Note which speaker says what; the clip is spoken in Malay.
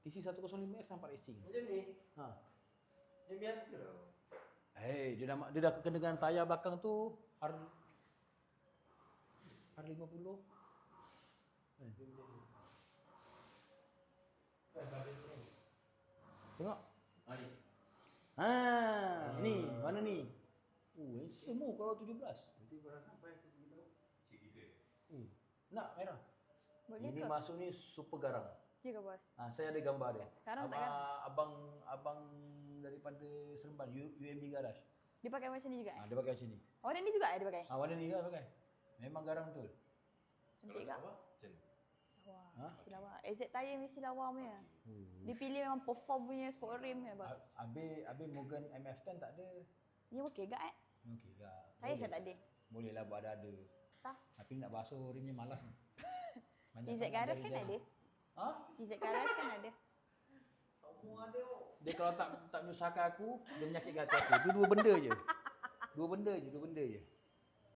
Speaker 1: TC105X nampak racing.
Speaker 2: Macam ni.
Speaker 1: Ha.
Speaker 2: Macam biasa lah.
Speaker 1: Dia dah kena dengan tayar belakang tu R50. Tengok.
Speaker 2: Ni.
Speaker 1: Ni, mana ni? Semua kalau 17.
Speaker 2: Nanti korang sampai aku beritahu. Cik kita.
Speaker 1: Nak merah.
Speaker 3: Boleh
Speaker 1: Ini
Speaker 3: ke?
Speaker 1: masuk ni super garang.
Speaker 3: Ya ke bos?
Speaker 1: Saya ada gambar dia.
Speaker 3: Sekarang tak garang?
Speaker 1: Abang daripada Seremban, UMB Garage.
Speaker 3: Dia pakai macam ni juga
Speaker 1: Dia pakai macam ni.
Speaker 3: Warna ni juga dia pakai?
Speaker 1: Warna ni kan pakai. Memang garang betul.
Speaker 3: Cantik tak?
Speaker 2: Macam ni.
Speaker 3: Wah, mesti lawa. AZ tayar mesti lawa punya. Dia pilih memang perform punya sport rim ya bos.
Speaker 1: Habis Morgan MF10 tak ada.
Speaker 3: Ni okey ke
Speaker 1: Okey tak.
Speaker 3: Saya tak ada.
Speaker 1: Boleh lah buat ada.
Speaker 3: Tak.
Speaker 1: Tapi nak basuh rimnya malas.
Speaker 3: TZ Garage kan ada? TZ Garage kan ada?
Speaker 2: Semua ada.
Speaker 1: Dia kalau tak menyusahkan aku, dia menyakitkan hati aku. Itu dua benda je.